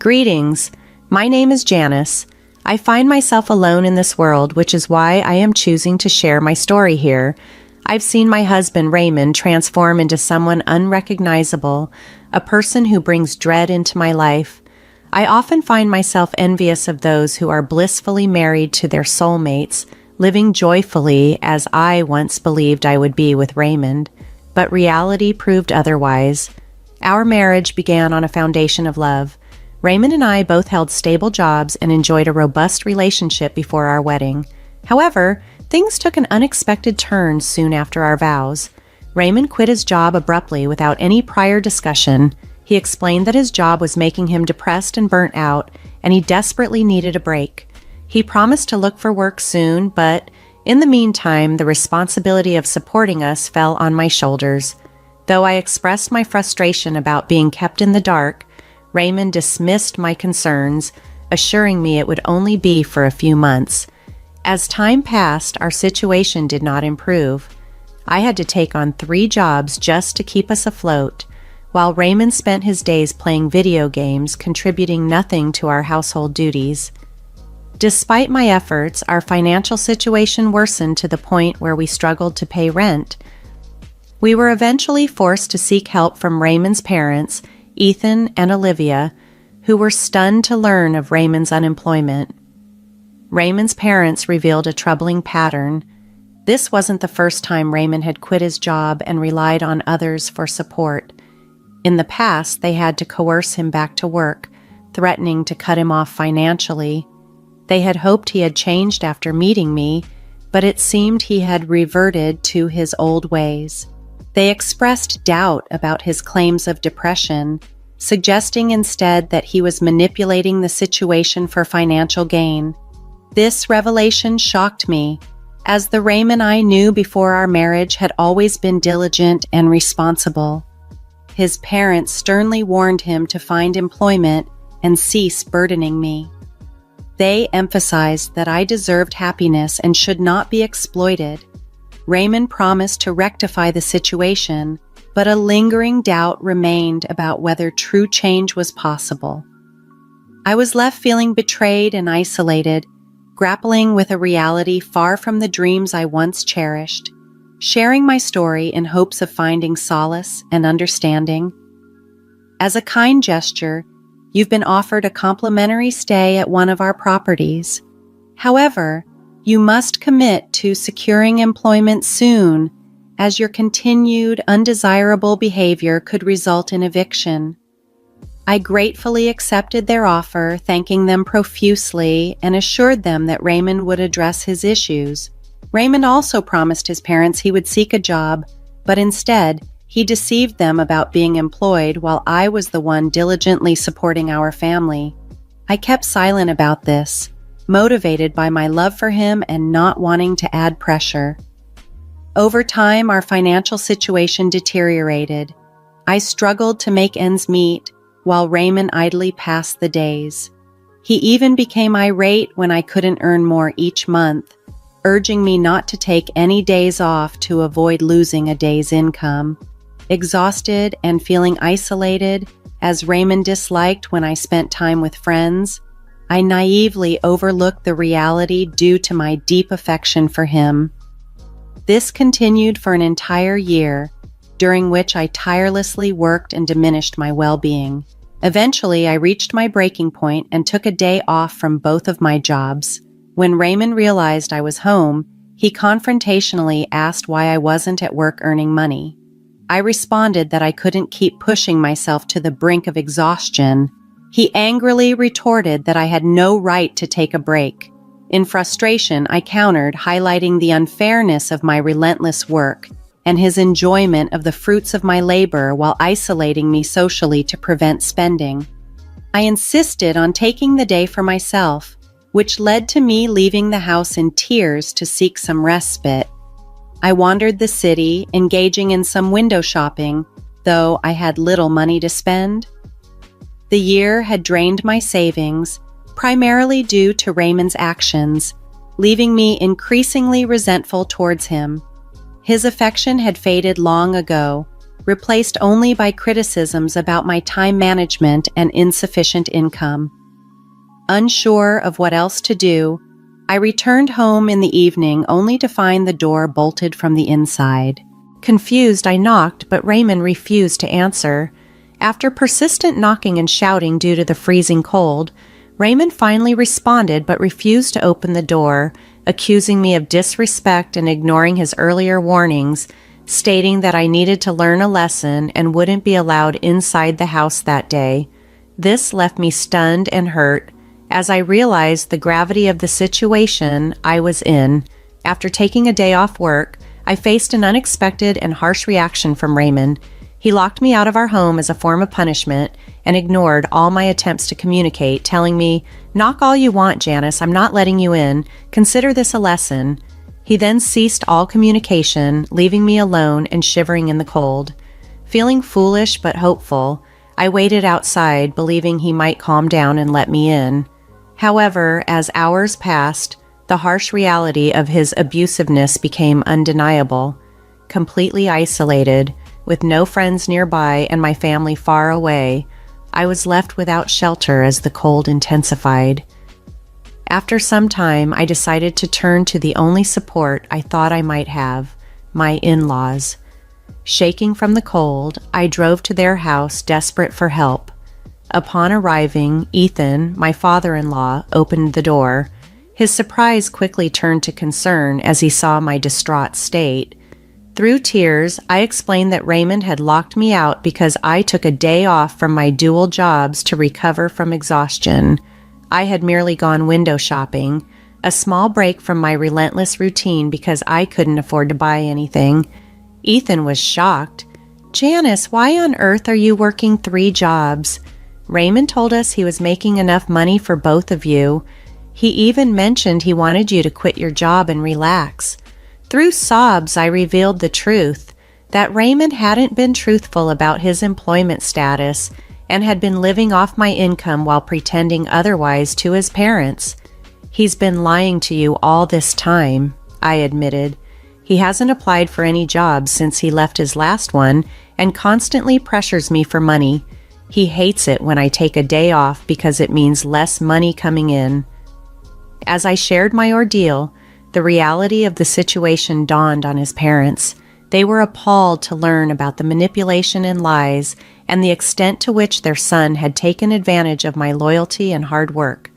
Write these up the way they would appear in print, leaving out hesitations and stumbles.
Greetings. My name is Janice. I find myself alone in this world, which is why I am choosing to share my story here. I've seen my husband, Raymond, transform into someone unrecognizable, a person who brings dread into my life. I often find myself envious of those who are blissfully married to their soulmates, living joyfully as I once believed I would be with Raymond. But reality proved otherwise. Our marriage began on a foundation of love. Raymond and I both held stable jobs and enjoyed a robust relationship before our wedding. However, things took an unexpected turn soon after our vows. Raymond quit his job abruptly without any prior discussion. He explained that his job was making him depressed and burnt out, and he desperately needed a break. He promised to look for work soon, but in the meantime, the responsibility of supporting us fell on my shoulders. Though I expressed my frustration about being kept in the dark, Raymond dismissed my concerns, assuring me it would only be for a few months. As time passed, our situation did not improve. I had to take on 3 jobs just to keep us afloat, while Raymond spent his days playing video games, contributing nothing to our household duties. Despite my efforts, our financial situation worsened to the point where we struggled to pay rent. We were eventually forced to seek help from Raymond's parents, Ethan and Olivia, who were stunned to learn of Raymond's unemployment. Raymond's parents revealed a troubling pattern. This wasn't the first time Raymond had quit his job and relied on others for support. In the past, they had to coerce him back to work, threatening to cut him off financially. They had hoped he had changed after meeting me, but it seemed he had reverted to his old ways. They expressed doubt about his claims of depression, suggesting instead that he was manipulating the situation for financial gain. This revelation shocked me, as the Raymond I knew before our marriage had always been diligent and responsible. His parents sternly warned him to find employment and cease burdening me. They emphasized that I deserved happiness and should not be exploited. Raymond promised to rectify the situation, but a lingering doubt remained about whether true change was possible. I was left feeling betrayed and isolated, grappling with a reality far from the dreams I once cherished, sharing my story in hopes of finding solace and understanding. As a kind gesture, you've been offered a complimentary stay at one of our properties. However, you must commit to securing employment soon, as your continued undesirable behavior could result in eviction. I gratefully accepted their offer, thanking them profusely, and assured them that Raymond would address his issues. Raymond also promised his parents he would seek a job, but instead, he deceived them about being employed while I was the one diligently supporting our family. I kept silent about this, motivated by my love for him and not wanting to add pressure. Over time, our financial situation deteriorated. I struggled to make ends meet, while Raymond idly passed the days. He even became irate when I couldn't earn more each month, urging me not to take any days off to avoid losing a day's income. Exhausted and feeling isolated, as Raymond disliked when I spent time with friends, I naively overlooked the reality due to my deep affection for him. This continued for an entire year, during which I tirelessly worked and diminished my well-being. Eventually, I reached my breaking point and took a day off from both of my jobs. When Raymond realized I was home, he confrontationally asked why I wasn't at work earning money. I responded that I couldn't keep pushing myself to the brink of exhaustion. He angrily retorted that I had no right to take a break. In frustration, I countered, highlighting the unfairness of my relentless work and his enjoyment of the fruits of my labor while isolating me socially to prevent spending. I insisted on taking the day for myself, which led to me leaving the house in tears to seek some respite. I wandered the city, engaging in some window shopping, though I had little money to spend. The year had drained my savings, primarily due to Raymond's actions, leaving me increasingly resentful towards him. His affection had faded long ago, replaced only by criticisms about my time management and insufficient income. Unsure of what else to do, I returned home in the evening only to find the door bolted from the inside. Confused, I knocked, but Raymond refused to answer. After persistent knocking and shouting due to the freezing cold, Raymond finally responded but refused to open the door, accusing me of disrespect and ignoring his earlier warnings, stating that I needed to learn a lesson and wouldn't be allowed inside the house that day. This left me stunned and hurt, as I realized the gravity of the situation I was in. After taking a day off work, I faced an unexpected and harsh reaction from Raymond. He locked me out of our home as a form of punishment and ignored all my attempts to communicate, telling me, "Knock all you want, Janice, I'm not letting you in. Consider this a lesson." He then ceased all communication, leaving me alone and shivering in the cold. Feeling foolish but hopeful, I waited outside, believing he might calm down and let me in. However, as hours passed, the harsh reality of his abusiveness became undeniable. Completely isolated, with no friends nearby and my family far away, I was left without shelter as the cold intensified. After some time, I decided to turn to the only support I thought I might have, my in-laws. Shaking from the cold, I drove to their house, desperate for help. Upon arriving, Ethan, my father-in-law, opened the door. His surprise quickly turned to concern as he saw my distraught state. Through tears, I explained that Raymond had locked me out because I took a day off from my dual jobs to recover from exhaustion. I had merely gone window shopping, a small break from my relentless routine because I couldn't afford to buy anything. Ethan was shocked. "Janice, why on earth are you working 3 jobs? Raymond told us he was making enough money for both of you. He even mentioned he wanted you to quit your job and relax." Through sobs, I revealed the truth, that Raymond hadn't been truthful about his employment status and had been living off my income while pretending otherwise to his parents. "He's been lying to you all this time," I admitted. "He hasn't applied for any jobs since he left his last one and constantly pressures me for money. He hates it when I take a day off because it means less money coming in." As I shared my ordeal, the reality of the situation dawned on his parents. They were appalled to learn about the manipulation and lies and the extent to which their son had taken advantage of my loyalty and hard work.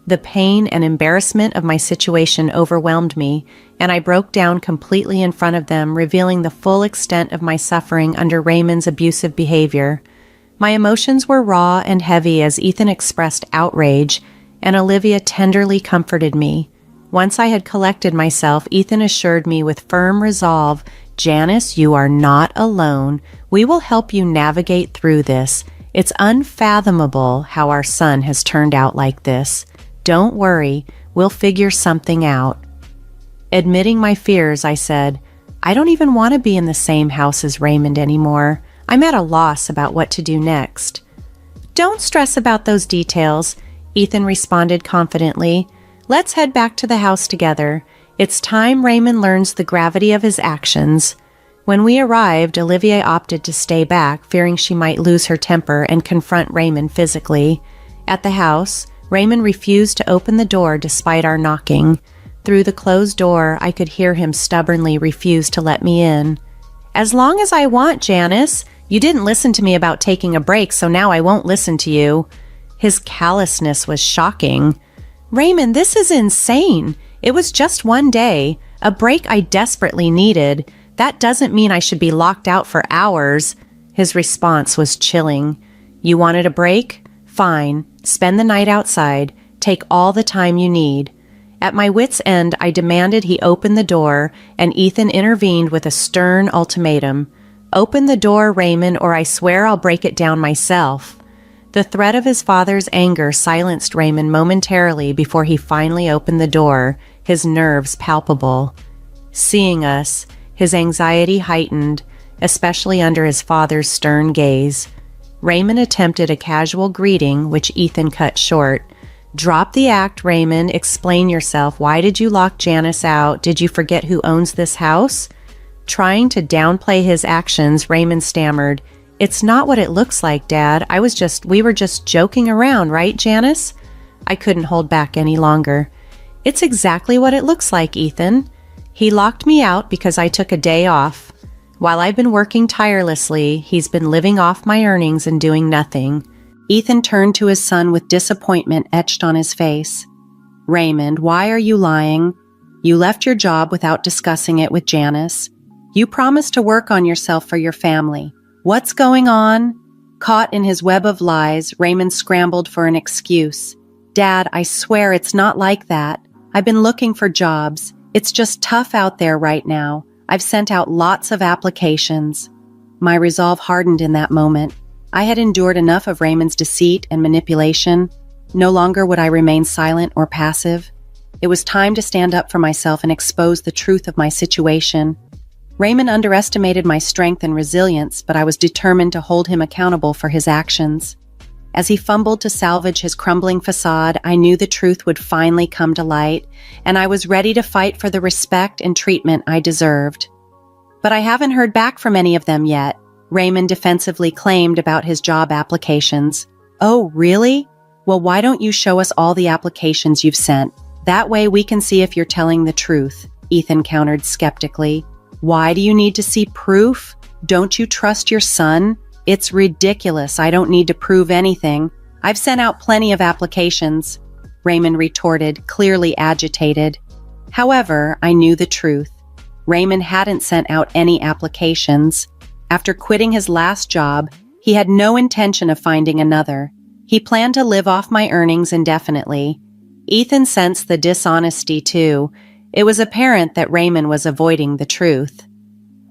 The pain and embarrassment of my situation overwhelmed me, and I broke down completely in front of them, revealing the full extent of my suffering under Raymond's abusive behavior. My emotions were raw and heavy as Ethan expressed outrage, and Olivia tenderly comforted me. Once I had collected myself, Ethan assured me with firm resolve, "Janice, you are not alone. We will help you navigate through this. It's unfathomable how our son has turned out like this. Don't worry, we'll figure something out." Admitting my fears, I said, "I don't even want to be in the same house as Raymond anymore. I'm at a loss about what to do next." "Don't stress about those details," Ethan responded confidently. "Let's head back to the house together. It's time Raymond learns the gravity of his actions." When we arrived, Olivia opted to stay back, fearing she might lose her temper and confront Raymond physically. At the house, Raymond refused to open the door despite our knocking. Through the closed door, I could hear him stubbornly refuse to let me in. "As long as I want, Janice. You didn't listen to me about taking a break, so now I won't listen to you." His callousness was shocking. "Raymond, this is insane. It was just one day, a break I desperately needed. That doesn't mean I should be locked out for hours." His response was chilling. "You wanted a break? Fine. Spend the night outside. Take all the time you need." At my wit's end, I demanded he open the door, and Ethan intervened with a stern ultimatum. "Open the door, Raymond, or I swear I'll break it down myself." The threat of his father's anger silenced Raymond momentarily before he finally opened the door, his nerves palpable. Seeing us, his anxiety heightened, especially under his father's stern gaze. Raymond attempted a casual greeting, which Ethan cut short. "Drop the act, Raymond. Explain yourself. Why did you lock Janice out? Did you forget who owns this house?" Trying to downplay his actions, Raymond stammered, "It's not what it looks like, Dad. We were just joking around, right, Janice?" I couldn't hold back any longer. "It's exactly what it looks like, Ethan. He locked me out because I took a day off. While I've been working tirelessly, he's been living off my earnings and doing nothing." Ethan turned to his son with disappointment etched on his face. "Raymond, why are you lying? You left your job without discussing it with Janice. You promised to work on yourself for your family. What's going on?" Caught in his web of lies, Raymond scrambled for an excuse. "Dad, I swear it's not like that. I've been looking for jobs. It's just tough out there right now. I've sent out lots of applications." My resolve hardened in that moment. I had endured enough of Raymond's deceit and manipulation. No longer would I remain silent or passive. It was time to stand up for myself and expose the truth of my situation. Raymond underestimated my strength and resilience, but I was determined to hold him accountable for his actions. As he fumbled to salvage his crumbling facade, I knew the truth would finally come to light, and I was ready to fight for the respect and treatment I deserved. "But I haven't heard back from any of them yet," Raymond defensively claimed about his job applications. "Oh, really? Well, why don't you show us all the applications you've sent? That way we can see if you're telling the truth," Ethan countered skeptically. "Why do you need to see proof? Don't you trust your son? It's ridiculous. I don't need to prove anything. I've sent out plenty of applications," Raymond retorted, clearly agitated. However, I knew the truth. Raymond hadn't sent out any applications. After quitting his last job, he had no intention of finding another. He planned to live off my earnings indefinitely. Ethan sensed the dishonesty too. It was apparent that Raymond was avoiding the truth.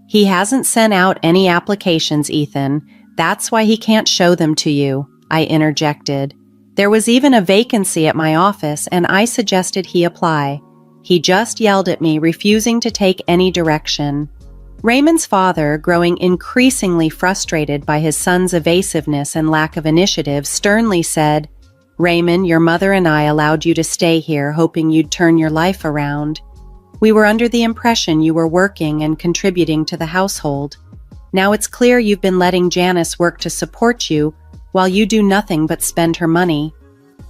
"He hasn't sent out any applications, Ethan. That's why he can't show them to you," I interjected. "There was even a vacancy at my office, and I suggested he apply. He just yelled at me, refusing to take any direction." Raymond's father, growing increasingly frustrated by his son's evasiveness and lack of initiative, sternly said, "Raymond, your mother and I allowed you to stay here, hoping you'd turn your life around. We were under the impression you were working and contributing to the household. Now it's clear you've been letting Janice work to support you while you do nothing but spend her money.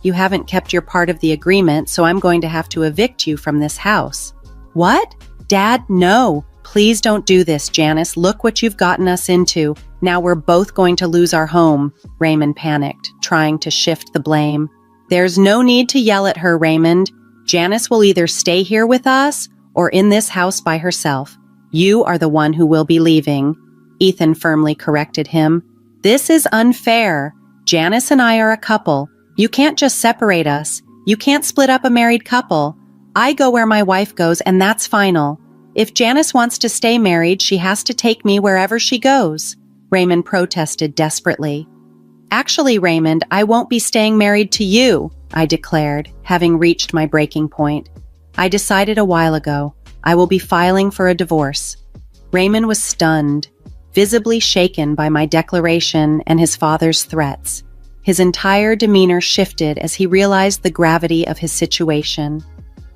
You haven't kept your part of the agreement, so I'm going to have to evict you from this house." "What? Dad, no. Please don't do this, Janice. Look what you've gotten us into. Now we're both going to lose our home," Raymond panicked, trying to shift the blame. "There's no need to yell at her, Raymond. Janice will either stay here with us or in this house by herself. You are the one who will be leaving," Ethan firmly corrected him. "This is unfair. Janice and I are a couple. You can't just separate us. You can't split up a married couple. I go where my wife goes, and that's final. If Janice wants to stay married, she has to take me wherever she goes," Raymond protested desperately. "Actually, Raymond, I won't be staying married to you," I declared, having reached my breaking point. "I decided a while ago. I will be filing for a divorce." Raymond was stunned, visibly shaken by my declaration and his father's threats. His entire demeanor shifted as he realized the gravity of his situation.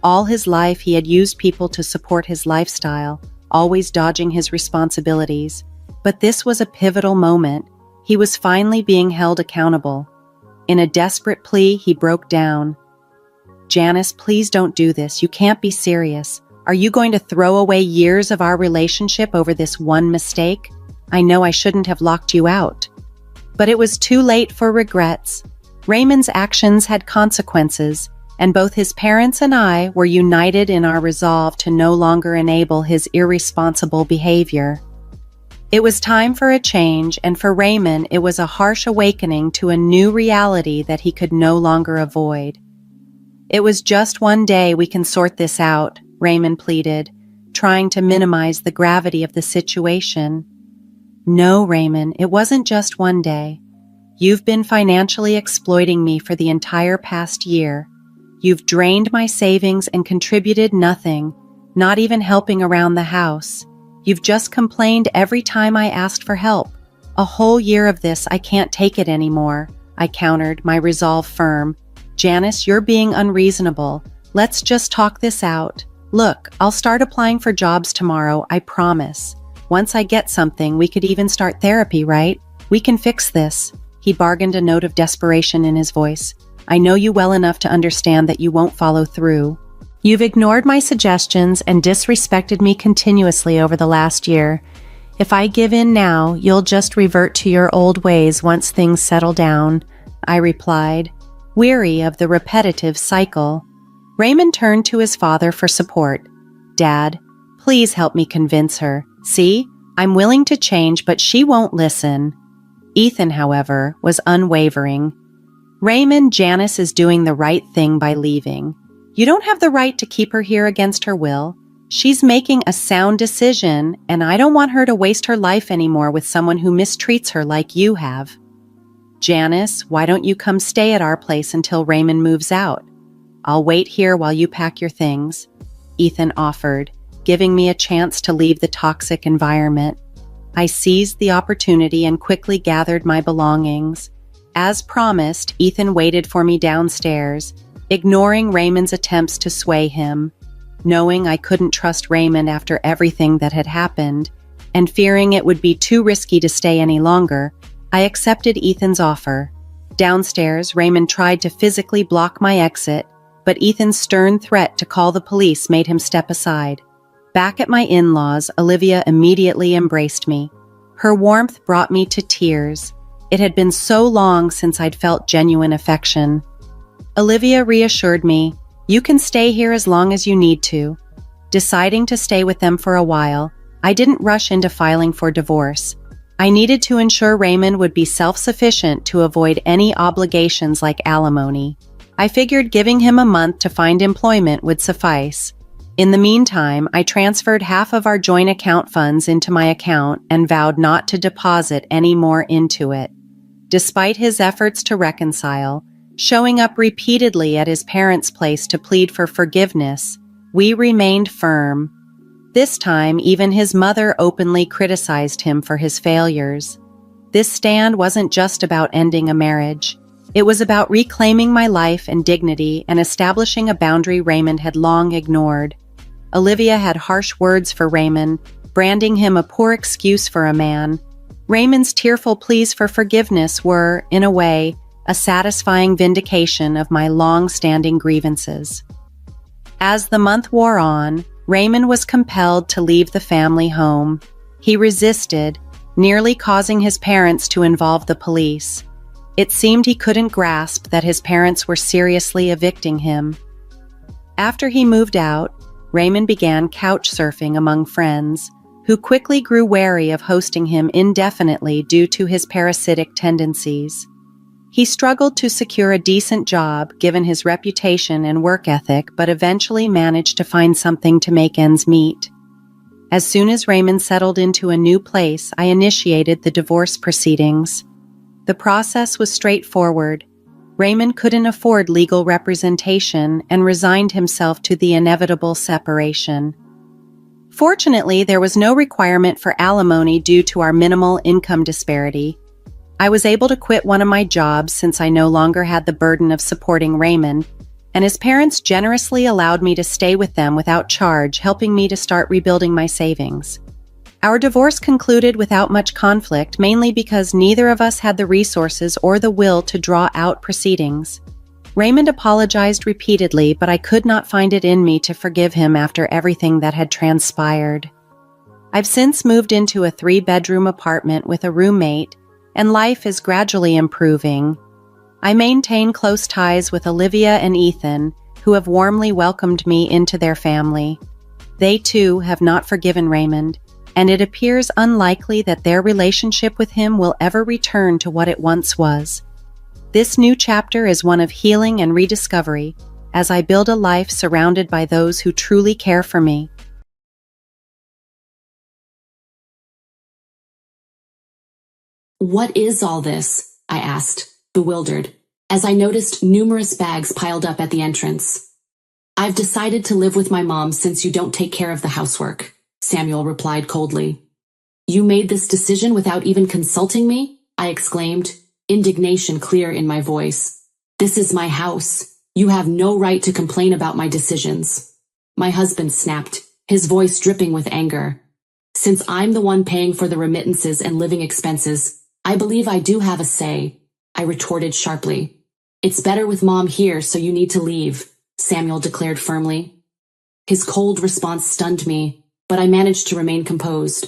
All his life, he had used people to support his lifestyle, always dodging his responsibilities. But this was a pivotal moment. He was finally being held accountable. In a desperate plea, he broke down. "Janice, please don't do this. You can't be serious. Are you going to throw away years of our relationship over this one mistake? I know I shouldn't have locked you out." But it was too late for regrets. Raymond's actions had consequences, and both his parents and I were united in our resolve to no longer enable his irresponsible behavior. It was time for a change, and for Raymond, it was a harsh awakening to a new reality that he could no longer avoid. "It was just one day. We can sort this out," Raymond pleaded, trying to minimize the gravity of the situation. "No, Raymond, it wasn't just one day. You've been financially exploiting me for the entire past year. You've drained my savings and contributed nothing, not even helping around the house. You've just complained every time I asked for help. A whole year of this, I can't take it anymore," I countered, my resolve firm. "Janice, you're being unreasonable. Let's just talk this out. Look, I'll start applying for jobs tomorrow, I promise. Once I get something, we could even start therapy, right? We can fix this." He bargained, a note of desperation in his voice. "I know you well enough to understand that you won't follow through. You've ignored my suggestions and disrespected me continuously over the last year. If I give in now, you'll just revert to your old ways once things settle down," I replied, weary of the repetitive cycle. Raymond turned to his father for support. "Dad, please help me convince her. See, I'm willing to change, but she won't listen." Ethan, however, was unwavering. "Raymond, Janice is doing the right thing by leaving. You don't have the right to keep her here against her will. She's making a sound decision, and I don't want her to waste her life anymore with someone who mistreats her like you have. Janice, why don't you come stay at our place until Raymond moves out? I'll wait here while you pack your things," Ethan offered, giving me a chance to leave the toxic environment. I seized the opportunity and quickly gathered my belongings. As promised, Ethan waited for me downstairs, ignoring Raymond's attempts to sway him. Knowing I couldn't trust Raymond after everything that had happened, and fearing it would be too risky to stay any longer, I accepted Ethan's offer. Downstairs, Raymond tried to physically block my exit, but Ethan's stern threat to call the police made him step aside. Back at my in-laws, Olivia immediately embraced me. Her warmth brought me to tears. It had been so long since I'd felt genuine affection. Olivia reassured me, "You can stay here as long as you need to." Deciding to stay with them for a while, I didn't rush into filing for divorce. I needed to ensure Raymond would be self-sufficient to avoid any obligations like alimony. I figured giving him a month to find employment would suffice. In the meantime, I transferred half of our joint account funds into my account and vowed not to deposit any more into it. Despite his efforts to reconcile, showing up repeatedly at his parents' place to plead for forgiveness, we remained firm. This time, even his mother openly criticized him for his failures. This stand wasn't just about ending a marriage. It was about reclaiming my life and dignity and establishing a boundary Raymond had long ignored. Olivia had harsh words for Raymond, branding him a poor excuse for a man. Raymond's tearful pleas for forgiveness were, in a way, a satisfying vindication of my long-standing grievances. As the month wore on, Raymond was compelled to leave the family home. He resisted, nearly causing his parents to involve the police. It seemed he couldn't grasp that his parents were seriously evicting him. After he moved out, Raymond began couch surfing among friends, who quickly grew wary of hosting him indefinitely due to his parasitic tendencies. He struggled to secure a decent job given his reputation and work ethic, but eventually managed to find something to make ends meet. As soon as Raymond settled into a new place, I initiated the divorce proceedings. The process was straightforward. Raymond couldn't afford legal representation and resigned himself to the inevitable separation. Fortunately, there was no requirement for alimony due to our minimal income disparity. I was able to quit one of my jobs since I no longer had the burden of supporting Raymond, and his parents generously allowed me to stay with them without charge, helping me to start rebuilding my savings. Our divorce concluded without much conflict, mainly because neither of us had the resources or the will to draw out proceedings. Raymond apologized repeatedly, but I could not find it in me to forgive him after everything that had transpired. I've since moved into a 3-bedroom apartment with a roommate, and life is gradually improving. I maintain close ties with Olivia and Ethan, who have warmly welcomed me into their family. They too have not forgiven Raymond, and it appears unlikely that their relationship with him will ever return to what it once was. This new chapter is one of healing and rediscovery, as I build a life surrounded by those who truly care for me. "What is all this?" I asked, bewildered, as I noticed numerous bags piled up at the entrance. "I've decided to live with my mom since you don't take care of the housework," Samuel replied coldly. "You made this decision without even consulting me?" I exclaimed, indignation clear in my voice. "This is my house. You have no right to complain about my decisions." My husband snapped, his voice dripping with anger. Since I'm the one paying for the remittances and living expenses, I believe I do have a say, I retorted sharply. It's better with Mom here, so you need to leave, Samuel declared firmly. His cold response stunned me, but I managed to remain composed.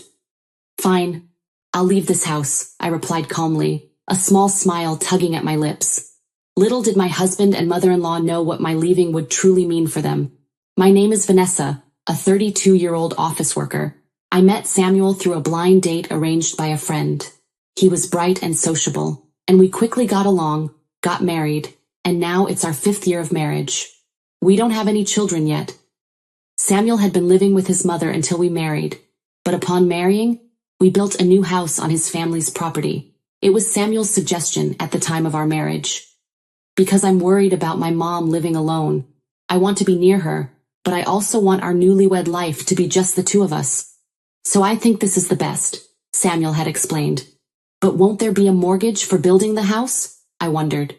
Fine, I'll leave this house, I replied calmly, a small smile tugging at my lips. Little did my husband and mother-in-law know what my leaving would truly mean for them. My name is Vanessa, a 32-year-old office worker. I met Samuel through a blind date arranged by a friend. He was bright and sociable, and we quickly got along, got married, and now it's our 5th year of marriage. We don't have any children yet. Samuel had been living with his mother until we married, but upon marrying, we built a new house on his family's property. It was Samuel's suggestion at the time of our marriage. Because I'm worried about my mom living alone, I want to be near her, but I also want our newlywed life to be just the two of us. So I think this is the best, Samuel had explained. But won't there be a mortgage for building the house? I wondered.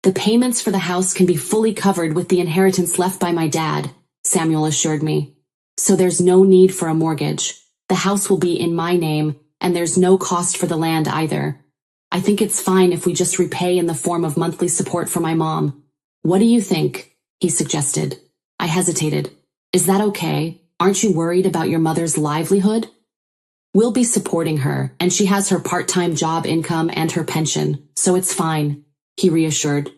The payments for the house can be fully covered with the inheritance left by my dad, Samuel assured me. So there's no need for a mortgage. The house will be in my name, and there's no cost for the land either. I think it's fine if we just repay in the form of monthly support for my mom. What do you think? He suggested. I hesitated. Is that okay? Aren't you worried about your mother's livelihood? We'll be supporting her, and she has her part-time job income and her pension, so it's fine, he reassured.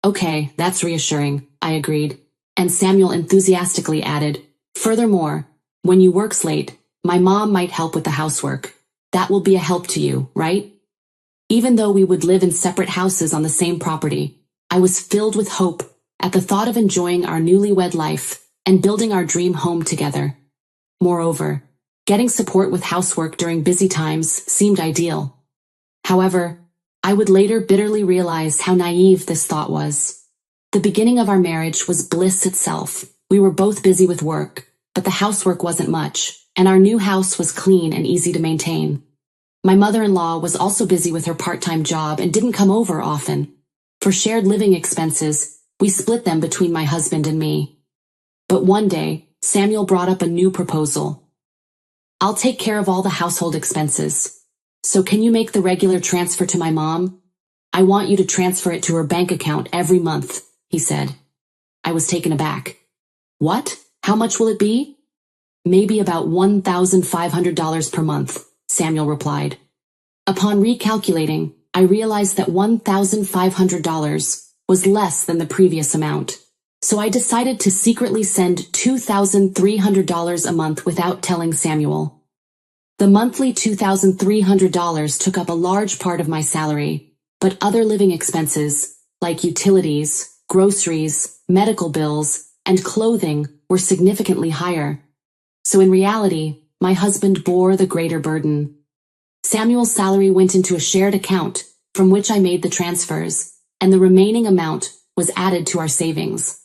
Okay, that's reassuring, I agreed. And Samuel enthusiastically added, furthermore, when you work late, my mom might help with the housework. That will be a help to you, right? Even though we would live in separate houses on the same property, I was filled with hope at the thought of enjoying our newlywed life and building our dream home together. Moreover, getting support with housework during busy times seemed ideal. However, I would later bitterly realize how naive this thought was. The beginning of our marriage was bliss itself. We were both busy with work, but the housework wasn't much, and our new house was clean and easy to maintain. My mother-in-law was also busy with her part-time job and didn't come over often. For shared living expenses, we split them between my husband and me. But one day, Samuel brought up a new proposal. I'll take care of all the household expenses. So can you make the regular transfer to my mom? I want you to transfer it to her bank account every month, he said. I was taken aback. What? How much will it be? Maybe about $1,500 per month, Samuel replied. Upon recalculating, I realized that $1,500 was less than the previous amount. So I decided to secretly send $2,300 a month without telling Samuel. The monthly $2,300 took up a large part of my salary, but other living expenses, like utilities, groceries, medical bills, and clothing, were significantly higher. So in reality, my husband bore the greater burden. Samuel's salary went into a shared account, from which I made the transfers, and the remaining amount was added to our savings.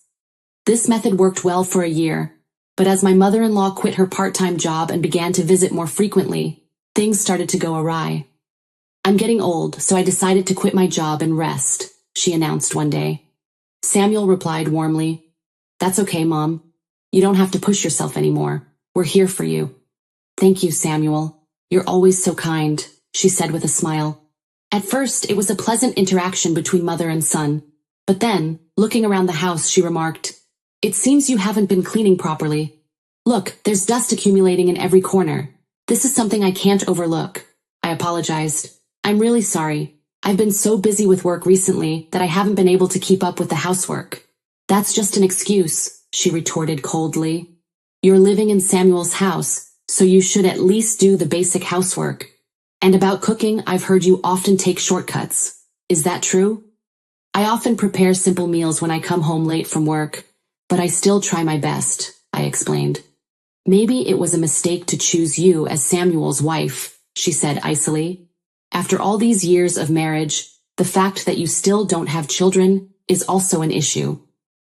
This method worked well for a year, but as my mother-in-law quit her part-time job and began to visit more frequently, things started to go awry. I'm getting old, so I decided to quit my job and rest, she announced one day. Samuel replied warmly, That's okay, Mom. You don't have to push yourself anymore. We're here for you. Thank you, Samuel. You're always so kind, she said with a smile. At first, it was a pleasant interaction between mother and son, but then, looking around the house, she remarked, It seems you haven't been cleaning properly. Look, there's dust accumulating in every corner. This is something I can't overlook. I apologized. I'm really sorry. I've been so busy with work recently that I haven't been able to keep up with the housework. That's just an excuse, she retorted coldly. You're living in Samuel's house, so you should at least do the basic housework. And about cooking, I've heard you often take shortcuts. Is that true? I often prepare simple meals when I come home late from work, but I still try my best, I explained. Maybe it was a mistake to choose you as Samuel's wife, she said icily. After all these years of marriage, the fact that you still don't have children is also an issue.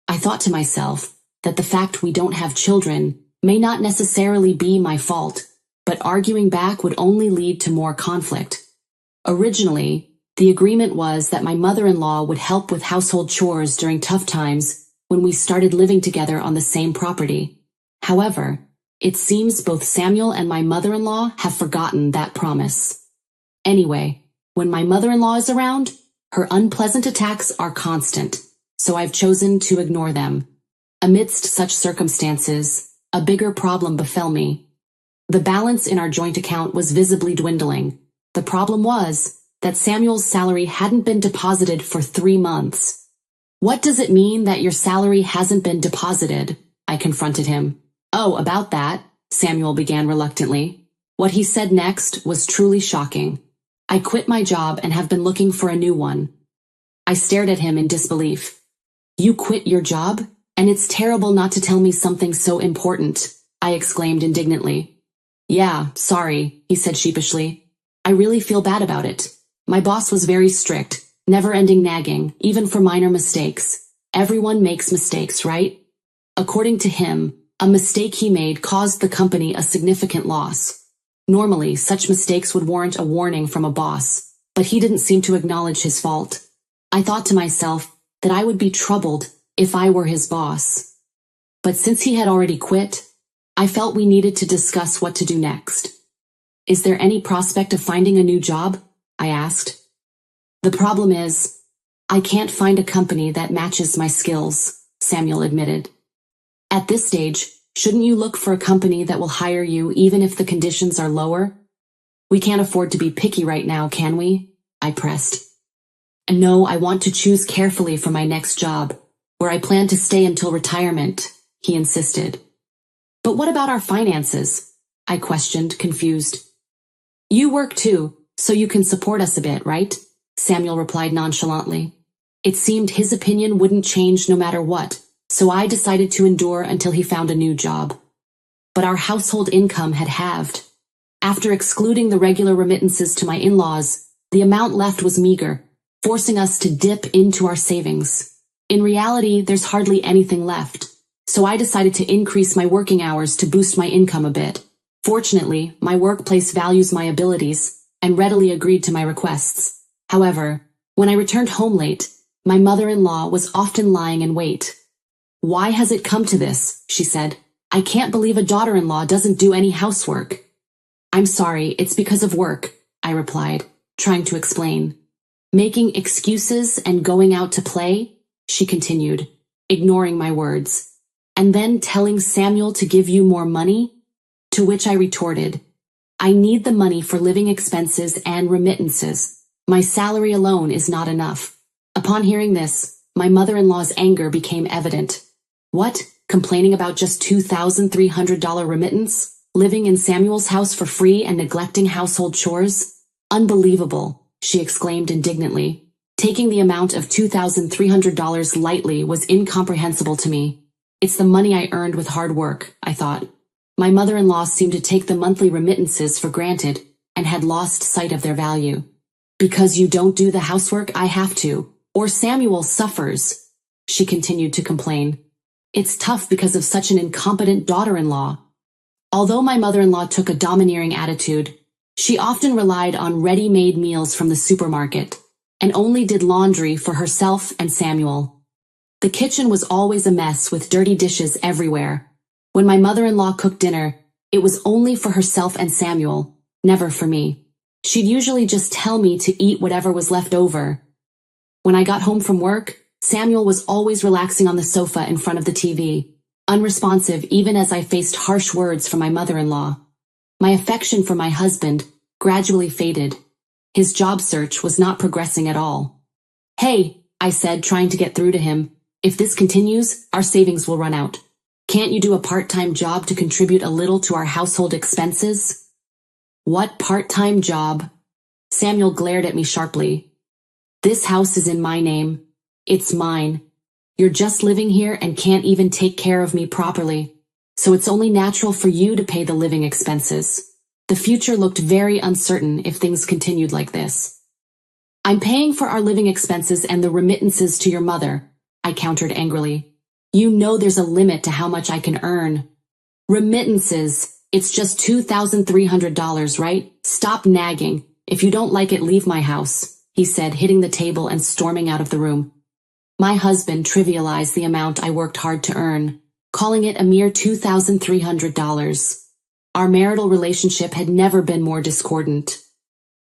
I thought to myself that the fact we don't have children may not necessarily be my fault, but arguing back would only lead to more conflict. Originally, the agreement was that my mother-in-law would help with household chores during tough times when we started living together on the same property. However, It seems both Samuel and my mother-in-law have forgotten that promise. Anyway, when my mother-in-law is around, her unpleasant attacks are constant, so I've chosen to ignore them. Amidst such circumstances, a bigger problem befell me. The balance in our joint account was visibly dwindling. The problem was that Samuel's salary hadn't been deposited for 3 months. "What does it mean that your salary hasn't been deposited?" I confronted him. "Oh, about that," Samuel began reluctantly. What he said next was truly shocking. "I quit my job and have been looking for a new one." I stared at him in disbelief. "You quit your job? And it's terrible not to tell me something so important," I exclaimed indignantly. "Yeah, sorry," he said sheepishly. "I really feel bad about it. My boss was very strict, never-ending nagging, even for minor mistakes. Everyone makes mistakes, right?" According to him, a mistake he made caused the company a significant loss. Normally, such mistakes would warrant a warning from a boss, but he didn't seem to acknowledge his fault. I thought to myself that I would be troubled if I were his boss. But since he had already quit, I felt we needed to discuss what to do next. "Is there any prospect of finding a new job?" I asked. "The problem is, I can't find a company that matches my skills," Samuel admitted. "At this stage, shouldn't you look for a company that will hire you even if the conditions are lower?" "We can't afford to be picky right now, can we?" I pressed. "And no, I want to choose carefully for my next job, where I plan to stay until retirement," he insisted. "But what about our finances?" I questioned, confused. "You work too, so you can support us a bit, right?" Samuel replied nonchalantly. It seemed his opinion wouldn't change no matter what, so I decided to endure until he found a new job. But our household income had halved. After excluding the regular remittances to my in-laws, the amount left was meager, forcing us to dip into our savings. In reality, there's hardly anything left, so I decided to increase my working hours to boost my income a bit. Fortunately, my workplace values my abilities and readily agreed to my requests. However, when I returned home late, my mother-in-law was often lying in wait. "Why has it come to this?" she said. "I can't believe a daughter-in-law doesn't do any housework." "I'm sorry, it's because of work," I replied, trying to explain. "Making excuses and going out to play?" she continued, ignoring my words. "And then telling Samuel to give you more money?" To which I retorted, "I need the money for living expenses and remittances. My salary alone is not enough." Upon hearing this, my mother-in-law's anger became evident. "What? Complaining about just $2,300 remittance? Living in Samuel's house for free and neglecting household chores? Unbelievable," she exclaimed indignantly. Taking the amount of $2,300 lightly was incomprehensible to me. It's the money I earned with hard work, I thought. My mother-in-law seemed to take the monthly remittances for granted and had lost sight of their value. "Because you don't do the housework, I have to, or Samuel suffers," she continued to complain. "It's tough because of such an incompetent daughter-in-law." Although my mother-in-law took a domineering attitude, she often relied on ready-made meals from the supermarket and only did laundry for herself and Samuel. The kitchen was always a mess with dirty dishes everywhere. When my mother-in-law cooked dinner, it was only for herself and Samuel, never for me. She'd usually just tell me to eat whatever was left over. When I got home from work, Samuel was always relaxing on the sofa in front of the TV, unresponsive even as I faced harsh words from my mother-in-law. My affection for my husband gradually faded. His job search was not progressing at all. "Hey," I said, trying to get through to him, "if this continues, our savings will run out. Can't you do a part-time job to contribute a little to our household expenses?" "What part-time job?" Samuel glared at me sharply. "This house is in my name. It's mine. You're just living here and can't even take care of me properly, so it's only natural for you to pay the living expenses. The future looked very uncertain if things continued like this." "I'm paying for our living expenses and the remittances to your mother," I countered angrily. "You know there's a limit to how much I can earn." "Remittances, it's just $2,300, right? Stop nagging. If you don't like it, leave my house," he said, hitting the table and storming out of the room. My husband trivialized the amount I worked hard to earn. calling it a mere $2,300. Our marital relationship had never been more discordant.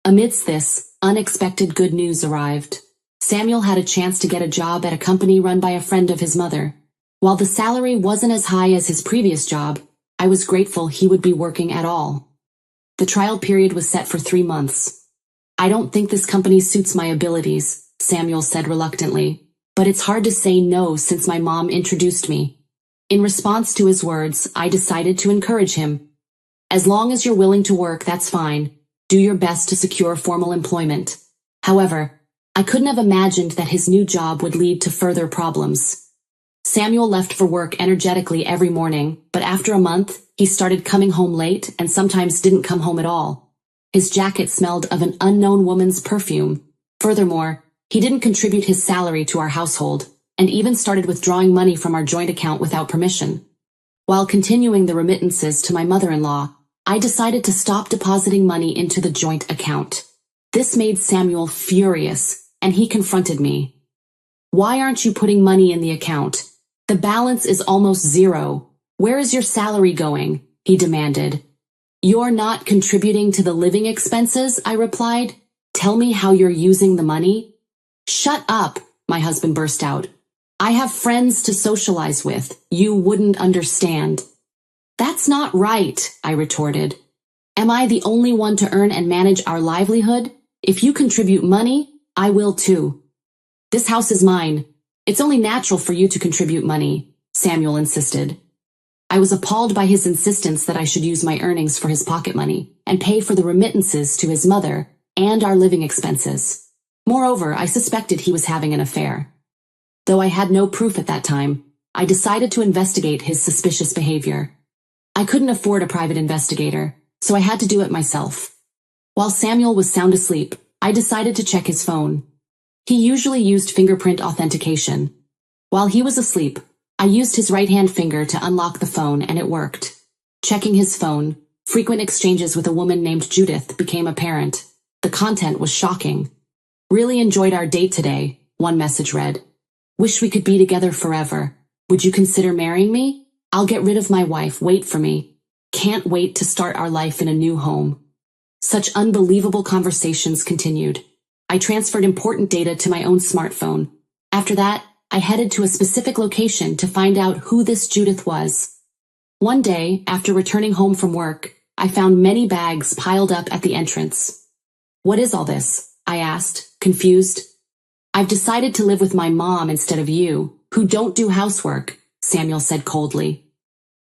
Amidst this, unexpected good news arrived. Samuel had a chance to get a job at a company run by a friend of his mother. While the salary wasn't as high as his previous job, I was grateful he would be working at all. The trial period was set for 3 months. "I don't think this company suits my abilities," Samuel said reluctantly, "but it's hard to say no since my mom introduced me." In response to his words, I decided to encourage him. "As long as you're willing to work, that's fine. Do your best to secure formal employment." However, I couldn't have imagined that his new job would lead to further problems. Samuel left for work energetically every morning, but after a month, he started coming home late and sometimes didn't come home at all. His jacket smelled of an unknown woman's perfume. Furthermore, he didn't contribute his salary to our household, and even started withdrawing money from our joint account without permission. While continuing the remittances to my mother-in-law, I decided to stop depositing money into the joint account. This made Samuel furious, and he confronted me. "Why aren't you putting money in the account? The balance is almost zero. Where is your salary going?" he demanded. "You're not contributing to the living expenses," I replied. "Tell me how you're using the money." "Shut up," my husband burst out. "I have friends to socialize with. You wouldn't understand." "That's not right," I retorted. "Am I the only one to earn and manage our livelihood? If you contribute money, I will too." "This house is mine. It's only natural for you to contribute money," Samuel insisted. I was appalled by his insistence that I should use my earnings for his pocket money and pay for the remittances to his mother and our living expenses. Moreover, I suspected he was having an affair. Though I had no proof at that time, I decided to investigate his suspicious behavior. I couldn't afford a private investigator, so I had to do it myself. While Samuel was sound asleep, I decided to check his phone. He usually used fingerprint authentication. While he was asleep, I used his right-hand finger to unlock the phone, and it worked. Checking his phone, frequent exchanges with a woman named Judith became apparent. The content was shocking. "Really enjoyed our date today," one message read. "Wish we could be together forever. Would you consider marrying me? I'll get rid of my wife, wait for me. Can't wait to start our life in a new home." Such unbelievable conversations continued. I transferred important data to my own smartphone. After that, I headed to a specific location to find out who this Judith was. One day, after returning home from work, I found many bags piled up at the entrance. "What is all this?" I asked, confused. "I've decided to live with my mom instead of you, who don't do housework," Samuel said coldly.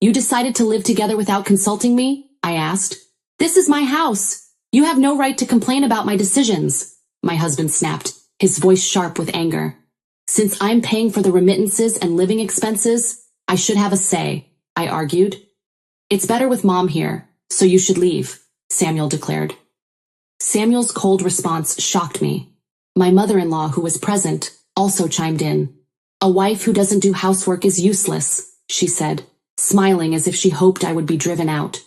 "You decided to live together without consulting me?" I asked. "This is my house. You have no right to complain about my decisions," my husband snapped, his voice sharp with anger. "Since I'm paying for the remittances and living expenses, I should have a say," I argued. "It's better with Mom here, so you should leave," Samuel declared. Samuel's cold response shocked me. My mother-in-law, who was present, also chimed in. "A wife who doesn't do housework is useless," she said, smiling as if she hoped I would be driven out.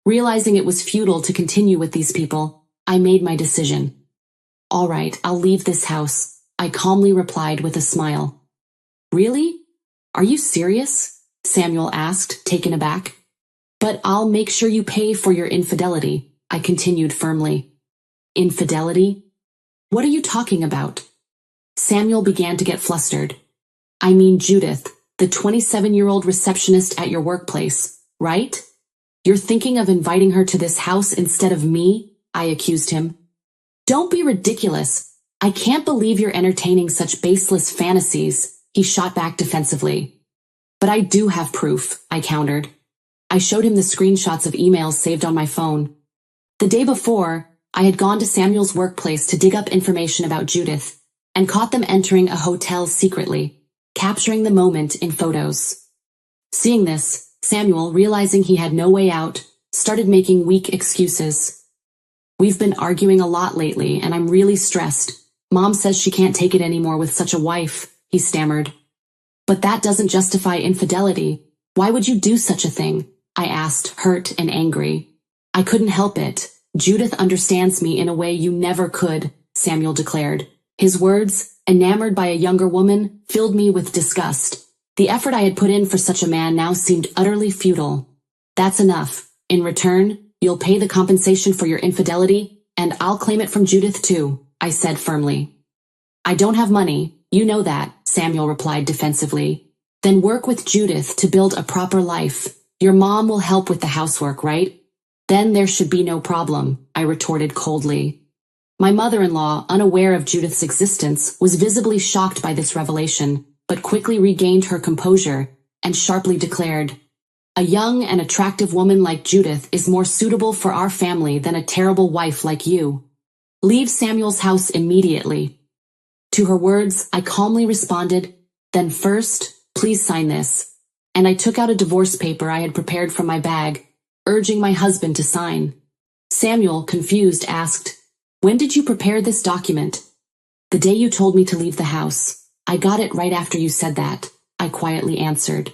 Realizing it was futile to continue with these people, I made my decision. "All right, I'll leave this house," I calmly replied with a smile. "Really? Are you serious?" Samuel asked, taken aback. "But I'll make sure you pay for your infidelity," I continued firmly. "Infidelity? What are you talking about?" Samuel began to get flustered. "I mean Judith, the 27-year-old receptionist at your workplace, right? You're thinking of inviting her to this house instead of me?" I accused him. "Don't be ridiculous. I can't believe you're entertaining such baseless fantasies," he shot back defensively. "But I do have proof," I countered. I showed him the screenshots of emails saved on my phone. The day before, I had gone to Samuel's workplace to dig up information about Judith, and caught them entering a hotel secretly, capturing the moment in photos. Seeing this, Samuel, realizing he had no way out, started making weak excuses. "We've been arguing a lot lately, and I'm really stressed. Mom says she can't take it anymore with such a wife," he stammered. "But that doesn't justify infidelity. Why would you do such a thing?" I asked, hurt and angry. "I couldn't help it. Judith understands me in a way you never could," Samuel declared. His words, enamored by a younger woman, filled me with disgust. The effort I had put in for such a man now seemed utterly futile. That's enough. In return, you'll pay the compensation for your infidelity, and I'll claim it from Judith too, I said firmly. I don't have money, you know that, Samuel replied defensively. Then work with Judith to build a proper life. Your mom will help with the housework, right? Then there should be no problem, I retorted coldly. My mother-in-law, unaware of Judith's existence, was visibly shocked by this revelation, but quickly regained her composure and sharply declared, "A young and attractive woman like Judith is more suitable for our family than a terrible wife like you. Leave Samuel's house immediately." To her words, I calmly responded, "Then first, please sign this." And I took out a divorce paper I had prepared from my bag, urging my husband to sign. Samuel, confused, asked, "When did you prepare this document?" "The day you told me to leave the house. I got it right after you said that," I quietly answered.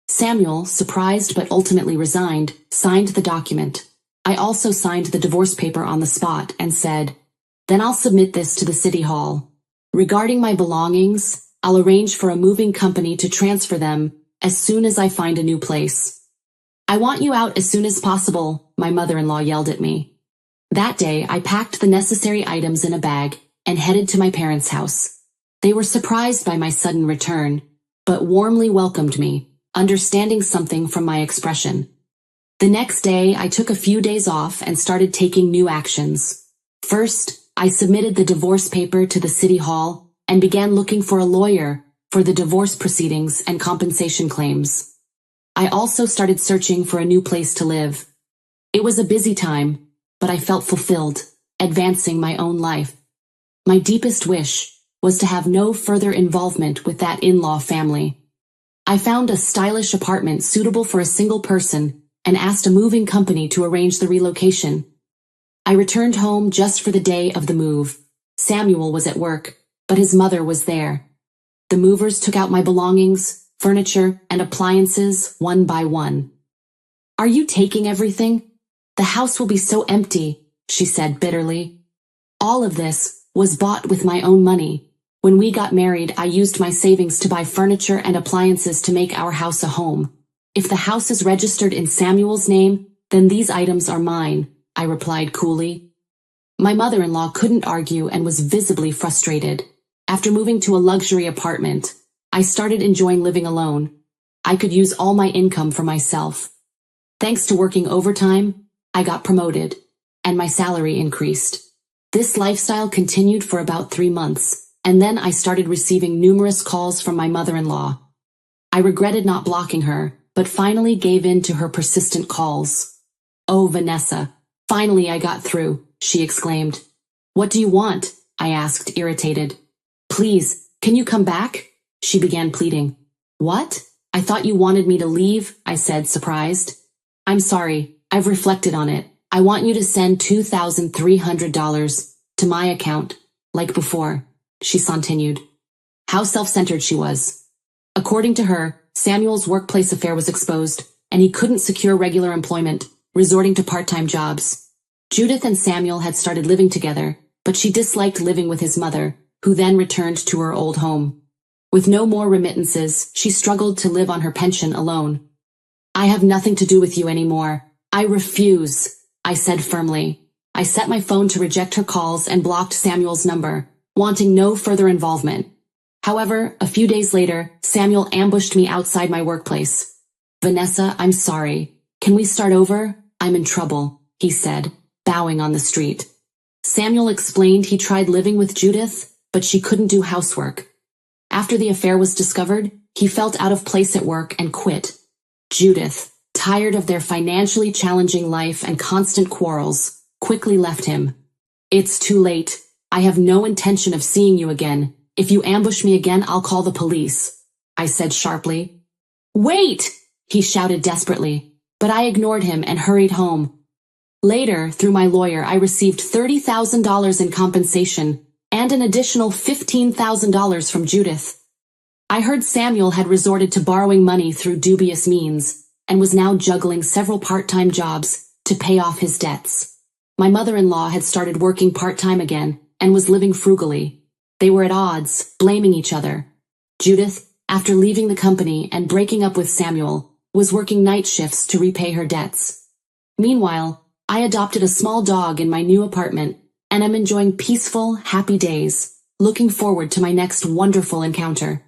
Samuel, surprised but ultimately resigned, signed the document. I also signed the divorce paper on the spot and said, "Then I'll submit this to the city hall. Regarding my belongings, I'll arrange for a moving company to transfer them as soon as I find a new place." "I want you out as soon as possible," my mother-in-law yelled at me. That day, I packed the necessary items in a bag and headed to my parents' house. They were surprised by my sudden return, but warmly welcomed me, understanding something from my expression. The next day, I took a few days off and started taking new actions. First, I submitted the divorce paper to the city hall and began looking for a lawyer for the divorce proceedings and compensation claims. I also started searching for a new place to live. It was a busy time, but I felt fulfilled, advancing my own life. My deepest wish was to have no further involvement with that in-law family. I found a stylish apartment suitable for a single person and asked a moving company to arrange the relocation. I returned home just for the day of the move. Samuel was at work, but his mother was there. The movers took out my belongings, furniture, and appliances one by one. "Are you taking everything? The house will be so empty," she said bitterly. "All of this was bought with my own money. When we got married, I used my savings to buy furniture and appliances to make our house a home. If the house is registered in Samuel's name, then these items are mine," I replied coolly. My mother-in-law couldn't argue and was visibly frustrated. After moving to a luxury apartment, I started enjoying living alone. I could use all my income for myself. Thanks to working overtime, I got promoted, and my salary increased. This lifestyle continued for about 3 months, and then I started receiving numerous calls from my mother-in-law. I regretted not blocking her, but finally gave in to her persistent calls. "Oh, Vanessa, finally I got through," she exclaimed. "What do you want?" I asked, irritated. "Please, can you come back?" she began pleading. "What? I thought you wanted me to leave," I said, surprised. "I'm sorry. I've reflected on it. I want you to send $2,300 to my account, like before," she continued. How self-centered she was. According to her, Samuel's workplace affair was exposed, and he couldn't secure regular employment, resorting to part-time jobs. Judith and Samuel had started living together, but she disliked living with his mother, who then returned to her old home. With no more remittances, she struggled to live on her pension alone. "I have nothing to do with you anymore. I refuse," I said firmly. I set my phone to reject her calls and blocked Samuel's number, wanting no further involvement. However, a few days later, Samuel ambushed me outside my workplace. "Vanessa, I'm sorry. Can we start over? I'm in trouble," he said, bowing on the street. Samuel explained he tried living with Judith, but she couldn't do housework. After the affair was discovered, he felt out of place at work and quit. Judith, tired of their financially challenging life and constant quarrels, quickly left him. "It's too late. I have no intention of seeing you again. If you ambush me again, I'll call the police," I said sharply. "Wait!" he shouted desperately, but I ignored him and hurried home. Later, through my lawyer, I received $30,000 in compensation and an additional $15,000 from Judith. I heard Samuel had resorted to borrowing money through dubious means and was now juggling several part-time jobs to pay off his debts. My mother-in-law had started working part-time again and was living frugally. They were at odds, blaming each other. Judith, after leaving the company and breaking up with Samuel, was working night shifts to repay her debts. Meanwhile, I adopted a small dog in my new apartment, and I'm enjoying peaceful, happy days, looking forward to my next wonderful encounter.